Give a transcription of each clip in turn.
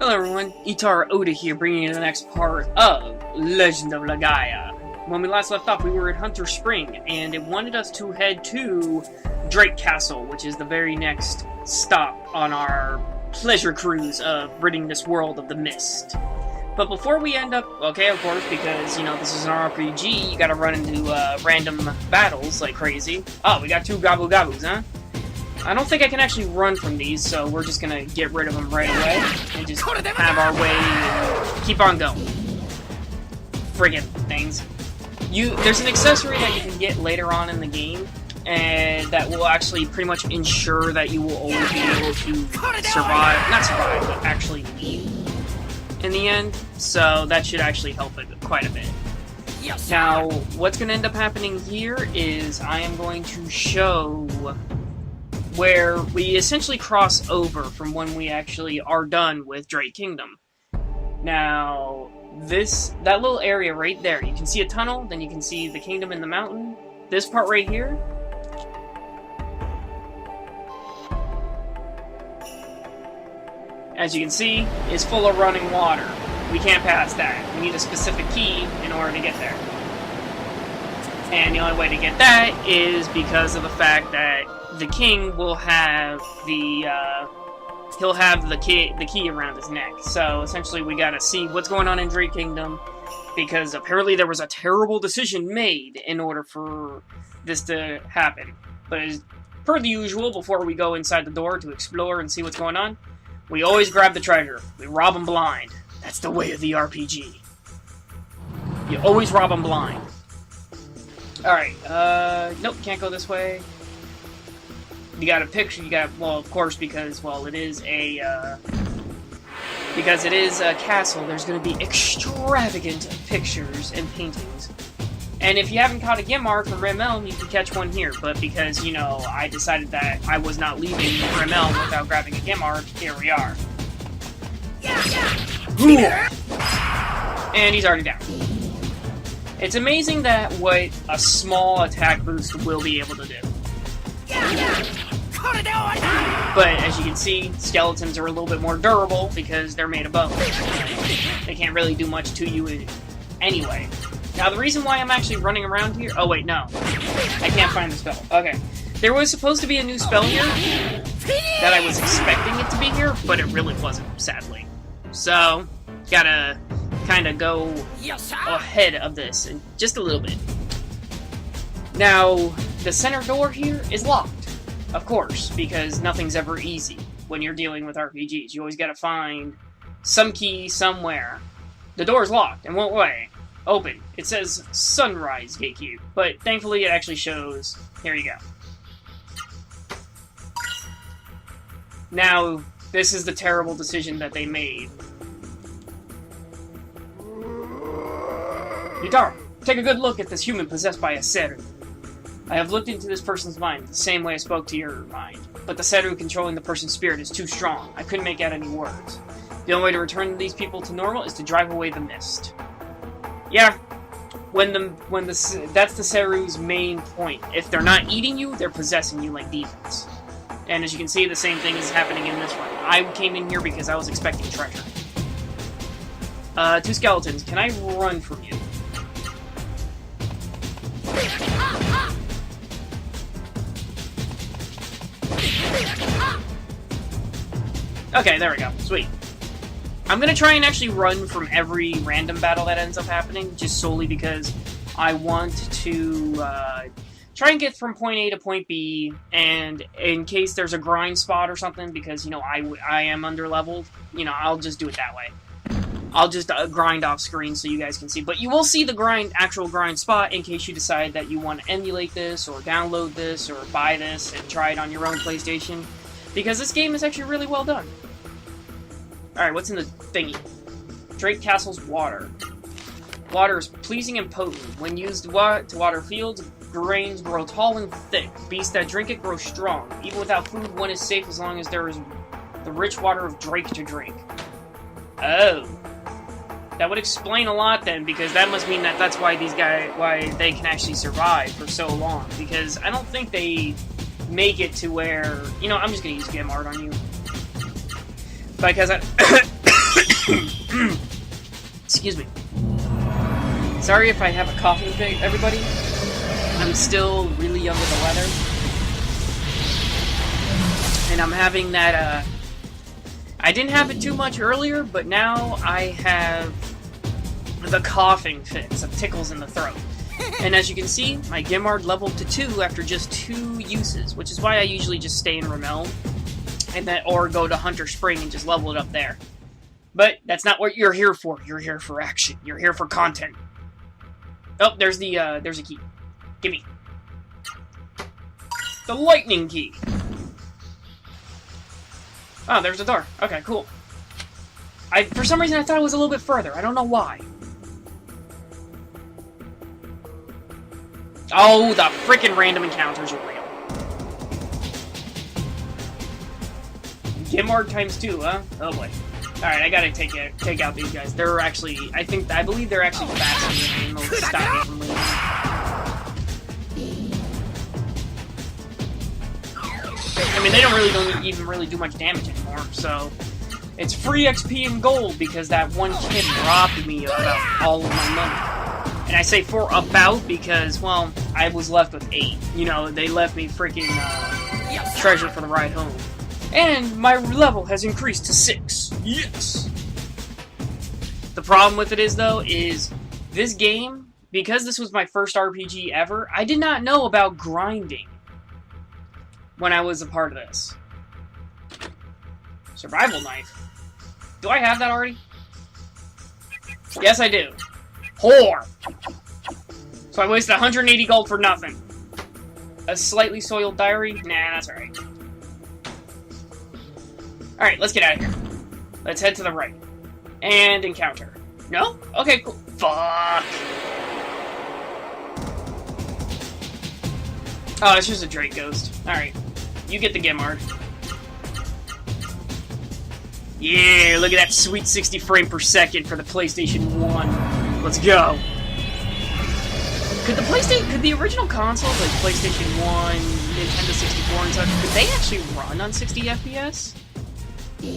Hello everyone, Ittarra Oda here, bringing you the next part of Legend of Legaia. When we last left off, we were at Hunter Spring, and it wanted us to head to Drake Castle, which is the very next stop on our pleasure cruise of ridding this world of the mist. But before we end up, okay, of course, because, you know, this is an RPG, you gotta run into random battles like crazy. Oh, we got two Gabu Gabus, huh? I don't think I can actually run from these, so we're just gonna get rid of them right away and just have our way and keep on going. Friggin' things. There's an accessory that you can get later on in the game, and that will actually pretty much ensure that you will always be able to not survive, but actually leave in the end, so that should actually help it quite a bit. Now, what's gonna end up happening here is I am going to show where we essentially cross over from when we actually are done with Drake Kingdom. Now, that little area right there, you can see a tunnel, then you can see the kingdom in the mountain. This part right here, as you can see, is full of running water. We can't pass that. We need a specific key in order to get there. And the only way to get that is because of the fact that the king will have he'll have the key around his neck. So essentially we gotta see what's going on in Drake Kingdom, because apparently there was a terrible decision made in order for this to happen. But as per the usual, before we go inside the door to explore and see what's going on, we always grab the treasure. We rob them blind. That's the way of the RPG. You always rob them blind. Alright, nope, can't go this way. You got a picture, well, of course, because, well, it is a castle, there's gonna be extravagant pictures and paintings. And if you haven't caught a Gemar from Remel, you can catch one here, but because, you know, I decided that I was not leaving Remel without grabbing a Gemar, here we are. And he's already down. It's amazing that what a small attack boost will be able to do. But as you can see, skeletons are a little bit more durable because they're made of bone. They can't really do much to you anyway. Now the reason why I'm actually running around here... Oh wait, no. I can't find the spell. Okay. There was supposed to be a new spell here that I was expecting it to be here, but it really wasn't, sadly. So, gotta kind of go ahead of this in just a little bit. Now, the center door here is locked, of course, because nothing's ever easy when you're dealing with RPGs. You always gotta find some key somewhere. The door's locked and won't open. It says Sunrise Gatekeep, but thankfully it actually shows... Here you go. Now, this is the terrible decision that they made. Ittarra, take a good look at this human possessed by a Seru. I have looked into this person's mind the same way I spoke to your mind, but the Seru controlling the person's spirit is too strong. I couldn't make out any words. The only way to return these people to normal is to drive away the mist. Yeah, that's the Seru's main point. If they're not eating you, they're possessing you like demons. And as you can see, the same thing is happening in this one. I came in here because I was expecting treasure. Two skeletons. Can I run from you? Okay, there we go. Sweet. I'm gonna try and actually run from every random battle that ends up happening, just solely because I want to try and get from point A to point B, and in case there's a grind spot or something, because, you know, I am under-leveled, you know, I'll just do it that way. I'll just grind off screen so you guys can see. But you will see the actual grind spot in case you decide that you want to emulate this, or download this, or buy this, and try it on your own PlayStation. Because this game is actually really well done. Alright, what's in the thingy? Drake Castle's water. Water is pleasing and potent. When used to water fields, grains grow tall and thick. Beasts that drink it grow strong. Even without food, one is safe as long as there is the rich water of Drake to drink. Oh. That would explain a lot then, because that must mean that that's why why they can actually survive for so long. Because I don't think they make it to where... You know, I'm just gonna use Gemart on you. Because I... Excuse me. Sorry if I have a coughing fit, everybody. I'm still really under the weather. And I'm having that, I didn't have it too much earlier, but now I have the coughing fits, of tickles in the throat. And as you can see, my Gimard leveled to 2 after just 2 uses, which is why I usually just stay in Ramel, and then, or go to Hunter Spring and just level it up there. But that's not what you're here for. You're here for action. You're here for content. Oh, there's a key. Gimme. The lightning key. Oh, there's a door. Okay, cool. For some reason I thought it was a little bit further. I don't know why. Oh, the freaking random encounters are real. Gimard times 2, huh? Oh boy. Alright, I gotta take out these guys. They're actually, I believe they're actually faster than they'll stop me from leaving. I mean, they don't even really do much damage anymore, so it's free XP and gold because that one kid robbed me of about all of my money. And I say for about because, well, I was left with 8. You know, they left me freaking treasure for the ride home. And my level has increased to 6. Yes! The problem with it is, though, is this game, because this was my first RPG ever, I did not know about grinding when I was a part of this. Survival knife. Do I have that already? Yes, I do. Whore! So I wasted 180 gold for nothing. A slightly soiled diary? Nah, that's alright. Alright, let's get out of here. Let's head to the right. And encounter. No? Okay, cool. Fuck! Oh, it's just a Drake ghost. Alright. You get the Gimard. Yeah, look at that sweet 60 frame per second for the PlayStation 1. Let's go. Could the original consoles, like PlayStation 1, Nintendo 64 and such, could they actually run on 60 FPS?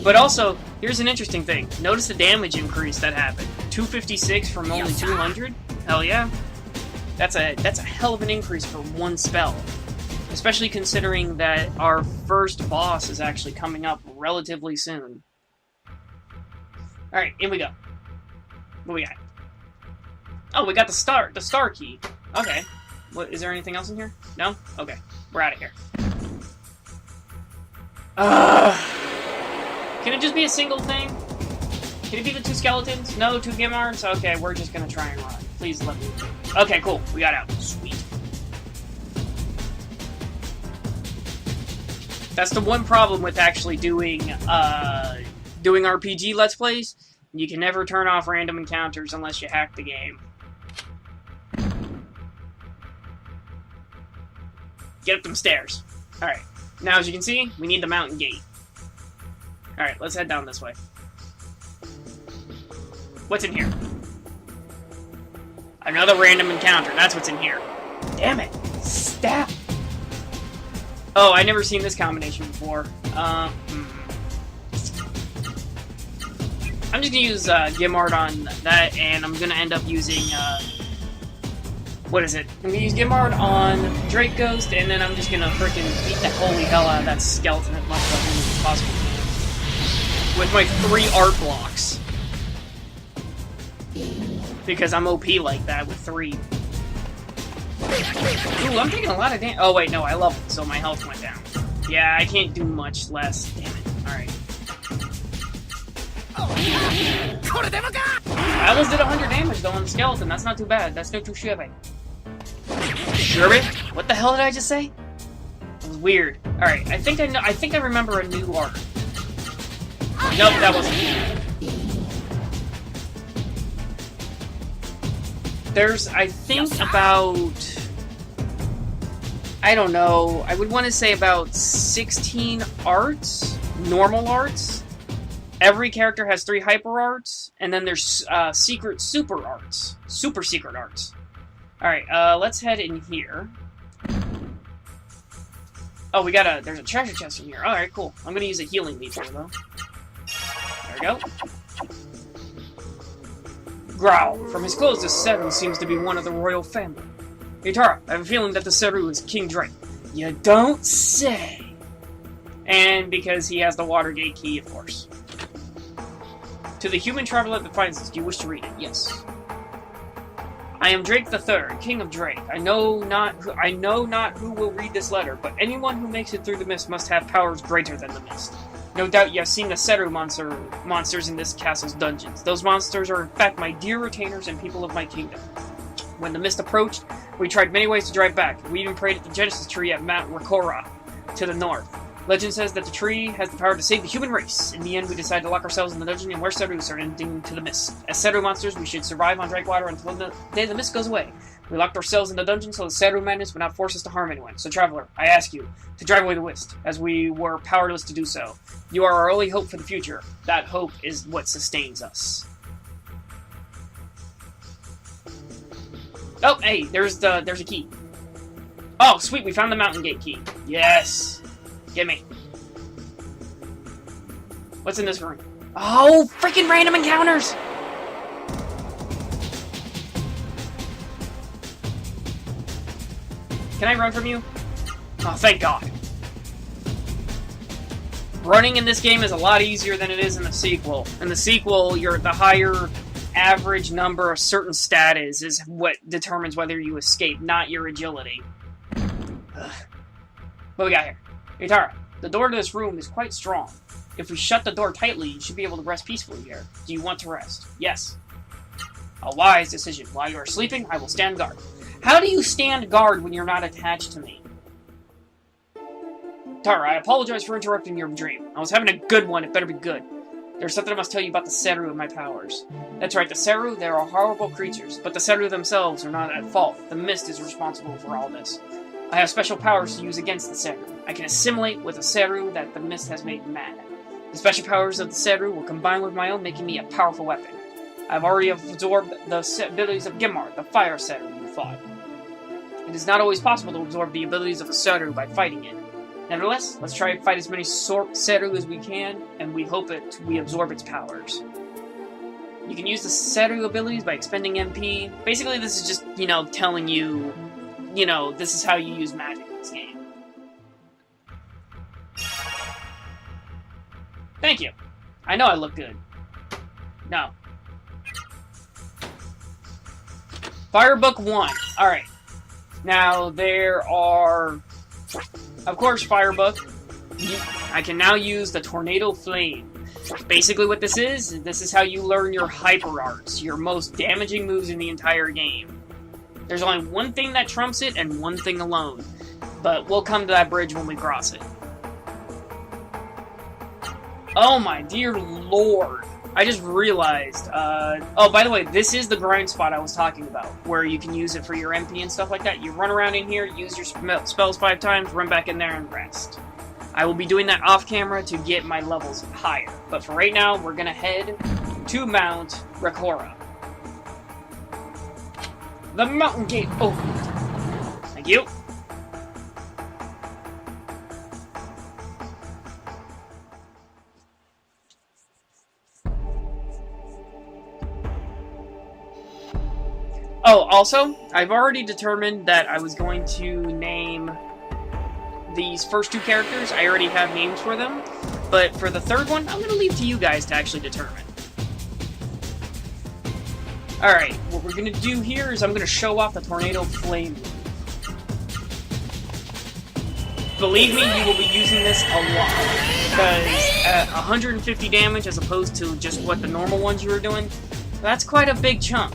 But also, here's an interesting thing. Notice the damage increase that happened. 256 from only 200? Hell yeah. That's a hell of an increase for one spell. Especially considering that our first boss is actually coming up relatively soon. Alright, in we go. What we got? Oh, we got the star key. Okay. What, is there anything else in here? No? Okay. We're out of here. Can it just be a single thing? Can it be the 2 skeletons? No, 2 Gimards? Okay, we're just gonna try and run. Please let me. Okay, cool. We got out. Sweet. That's the one problem with actually doing RPG Let's Plays. You can never turn off random encounters unless you hack the game. Get up them stairs. Alright. Now, as you can see, we need the mountain gate. Alright, let's head down this way. What's in here? Another random encounter. That's what's in here. Damn it. Stab. Oh, I've never seen this combination before. I'm just gonna use Gimard on that, and I'm gonna end up using, what is it? I'm gonna use Gimard on Drake Ghost, and then I'm just gonna frickin' beat the holy hell out of that skeleton as much as possible with my 3 art blocks. Because I'm OP like that with 3. Ooh, I'm taking a lot of damage. Oh, wait, no, I leveled, so my health went down. Yeah, I can't do much less. Damn it. Alright. I almost did 100 damage, though, on the skeleton. That's not too bad. That's no too shabby. Shabby? What the hell did I just say? It was weird. Alright, I think I remember a new art. Nope, that wasn't it. There's, I think, about... I don't know. I would want to say about 16 arts. Normal arts. Every character has 3 hyper arts. And then there's secret super arts. Super secret arts. Alright, let's head in here. Oh, there's a treasure chest in here. Alright, cool. I'm gonna use a healing meter, though. we go. Growl. From his clothes, the Seru seems to be one of the royal family. Ittarra, I have a feeling that the Seru is King Drake. You don't say. And because he has the Watergate key, of course. To the human traveler that finds this, do you wish to read it? Yes. I am Drake III, King of Drake. I know not who will read this letter, but anyone who makes it through the mist must have powers greater than the mist. No doubt you have seen the Seru monsters in this castle's dungeons. Those monsters are in fact my dear retainers and people of my kingdom. When the mist approached, we tried many ways to drive back. We even prayed at the Genesis tree at Mount Rakora to the north. Legend says that the tree has the power to save the human race. In the end, we decided to lock ourselves in the dungeon and wear Serus are ending to the mist. As Seru monsters, we should survive on Drakewater until the day the mist goes away. We locked ourselves in the dungeon so the Seru madness would not force us to harm anyone. So, Traveler, I ask you to drive away the mist, as we were powerless to do so. You are our only hope for the future. That hope is what sustains us. Oh, hey, there's a key. Oh, sweet, we found the Mountain Gate key. Yes. Get me. What's in this room? Oh, freaking random encounters! Can I run from you? Oh, thank God. Running in this game is a lot easier than it is in the sequel. In the sequel, the higher average number of certain status is what determines whether you escape, not your agility. Ugh. What we got here? Ittarra, the door to this room is quite strong. If we shut the door tightly, you should be able to rest peacefully here. Do you want to rest? Yes. A wise decision. While you are sleeping, I will stand guard. How do you stand guard when you're not attached to me? Ittarra, I apologize for interrupting your dream. I was having a good one. It better be good. There's something I must tell you about the Seru and my powers. That's right, the Seru, they are horrible creatures, but the Seru themselves are not at fault. The mist is responsible for all this. I have special powers to use against the Seru. I can assimilate with a Seru that the mist has made mad. The special powers of the Seru will combine with my own, making me a powerful weapon. I have already absorbed the abilities of Gimar, the fire Seru you fought. It is not always possible to absorb the abilities of a Seru by fighting it. Nevertheless, let's try to fight as many Seru as we can, and we hope we absorb its powers. You can use the Seru abilities by expending MP. Basically, this is just, telling you, this is how you use magic in this game. Thank you. I know I look good. No. Firebook 1. Alright. Now, there are... Of course, Firebook. I can now use the Tornado Flame. Basically what this is how you learn your Hyper Arts, your most damaging moves in the entire game. There's only one thing that trumps it, and one thing alone. But we'll come to that bridge when we cross it. Oh my dear lord. I just realized, oh, by the way, this is the grind spot I was talking about, where you can use it for your MP and stuff like that. You run around in here, use your spells 5 times, run back in there and rest. I will be doing that off camera to get my levels higher. But for right now, we're gonna head to Mount Rakora. The Mountain Gate opened. Thank you. Oh, also, I've already determined that I was going to name these first 2 characters. I already have names for them, but for the third one, I'm going to leave to you guys to actually determine. Alright, what we're going to do here is I'm going to show off the Tornado Flame. Believe me, you will be using this a lot, because at 150 damage as opposed to just what the normal ones you were doing, that's quite a big chunk.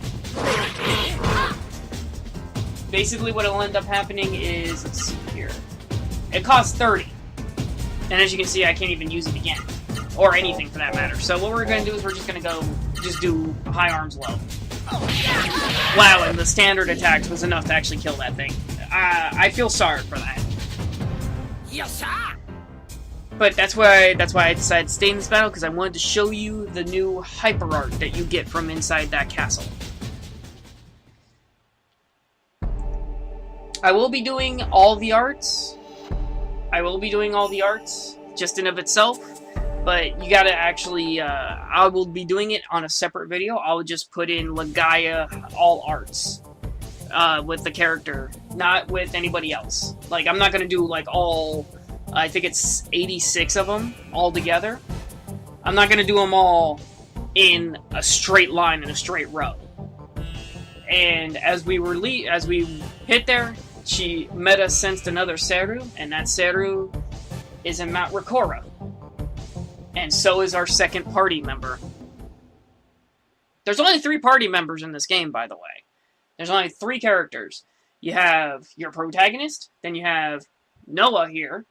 Basically what will end up happening is, let's see here, it costs 30, and as you can see I can't even use it again, or anything for that matter. So what we're going to do is we're just going to do high arms low. Wow, and the standard attacks was enough to actually kill that thing. I feel sorry for that. But that's why I decided to stay in this battle, because I wanted to show you the new hyper art that you get from inside that castle. I will be doing all the arts. Just in of itself. But you gotta actually, I will be doing it on a separate video. I'll just put in Legaia all arts with the character, not with anybody else. Like, I'm not gonna do, like, all, I think it's 86 of them all together. I'm not gonna do them all in a straight line, in a straight row. And as we hit there, Meta sensed another Seru, and that Seru is in Mount Ricora. And so is our second party member. There's only 3 party members in this game, by the way. There's only 3 characters. You have your protagonist, then you have Noah here.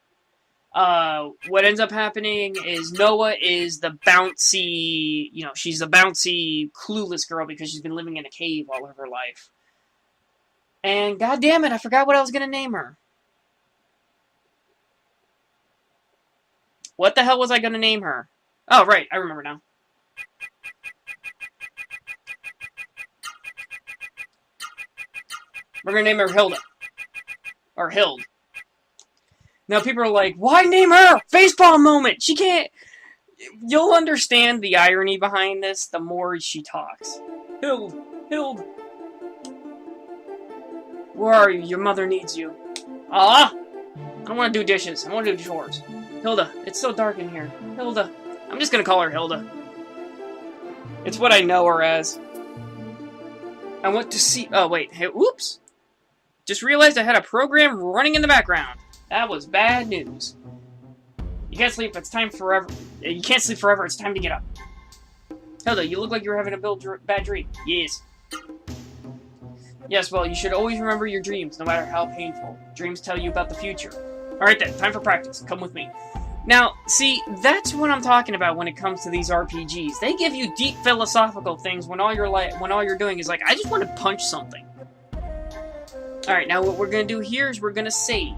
What ends up happening is Noah is the bouncy, she's the bouncy, clueless girl because she's been living in a cave all of her life. And god damn it, I forgot what I was gonna name her. What the hell was I gonna name her? Oh, right, I remember now. We're gonna name her Hilda. Or Hild. Now people are like, why name her? Facepalm moment! She can't... You'll understand the irony behind this the more she talks. Hild! Hild! Where are you? Your mother needs you. Ah! I don't want to do dishes. I want to do chores. Hilda, it's so dark in here. Hilda. I'm just gonna call her Hilda. It's what I know her as. I want to see... Oh, wait. Hey, oops! Just realized I had a program running in the background. That was bad news. You can't sleep. It's time forever. You can't sleep forever. It's time to get up. Hilda, you look like you're having a bad dream. Yes. Yes, well, you should always remember your dreams, no matter how painful. Dreams tell you about the future. Alright then, time for practice. Come with me. Now, see, that's what I'm talking about when it comes to these RPGs. They give you deep philosophical things when all you're doing is like, I just want to punch something. Alright, now what we're going to do here is we're going to save.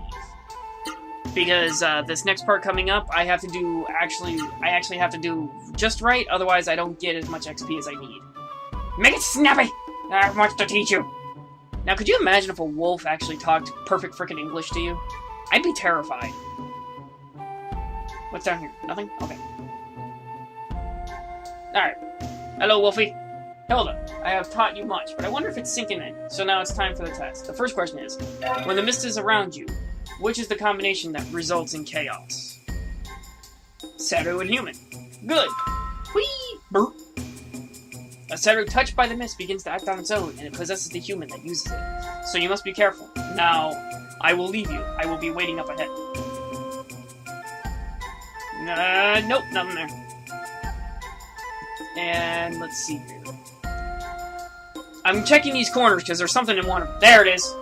Because this next part coming up, I actually have to do just right, otherwise I don't get as much XP as I need. Make it snappy! I have much to teach you. Now, could you imagine if a wolf actually talked perfect frickin' English to you? I'd be terrified. What's down here? Nothing? Okay. Alright. Hello, Wolfie. Hilda, I have taught you much, but I wonder if it's sinking in. So now it's time for the test. The first question is, when the mist is around you, which is the combination that results in chaos? Seru and human. Good. Whee! Burp. A Seru touched by the mist begins to act on its own, and it possesses the human that uses it. So you must be careful. Now, I will leave you. I will be waiting up ahead. Nope, nothing there. And let's see here. I'm checking these corners because there's something in one of them. There it is.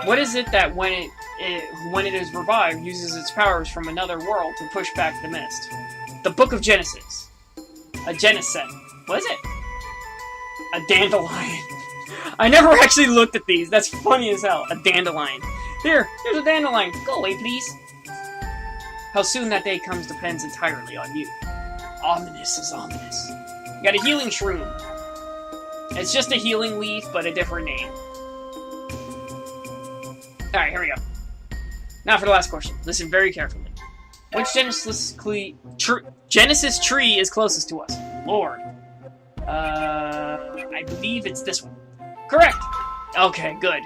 What is it that when it is revived, uses its powers from another world to push back the mist? The Book of Genesis. A Geneset. What is it? A dandelion. I never actually looked at these. That's funny as hell. A dandelion. Here's a dandelion. Go away, please. How soon that day comes depends entirely on you. Ominous is ominous. You got a healing shroom. It's just a healing leaf, but a different name. Alright, here we go. Now for the last question. Listen very carefully. Which Genesis tree is closest to us? Lord. I believe it's this one. Correct! Okay, good.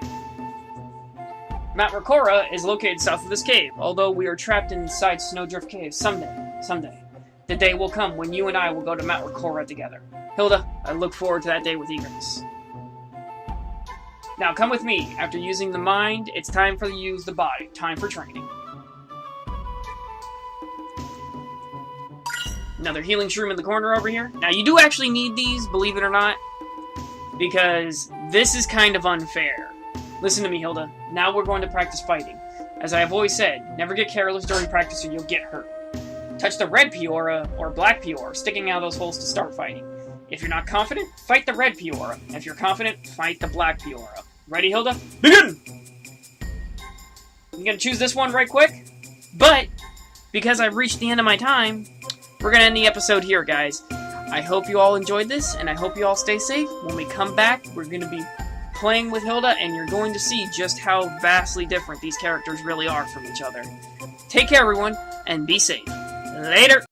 Mount Ricora is located south of this cave, although we are trapped inside Snowdrift Cave someday. The day will come when you and I will go to Mount Ricora together. Hilda, I look forward to that day with eagerness. Now come with me. After using the mind, it's time for you to use the body. Time for training. Another healing shroom in the corner over here. Now you do actually need these, believe it or not, because this is kind of unfair. Listen to me, Hilda. Now we're going to practice fighting. As I have always said, never get careless during practice or you'll get hurt. Touch the red Peora or black Peora sticking out of those holes to start fighting. If you're not confident, fight the red Peora. If you're confident, fight the black Peora. Ready, Hilda? Begin! I'm gonna choose this one right quick, but because I've reached the end of my time, we're gonna end the episode here, guys. I hope you all enjoyed this, and I hope you all stay safe. When we come back, we're gonna be playing with Hilda, and you're going to see just how vastly different these characters really are from each other. Take care, everyone, and be safe. Later!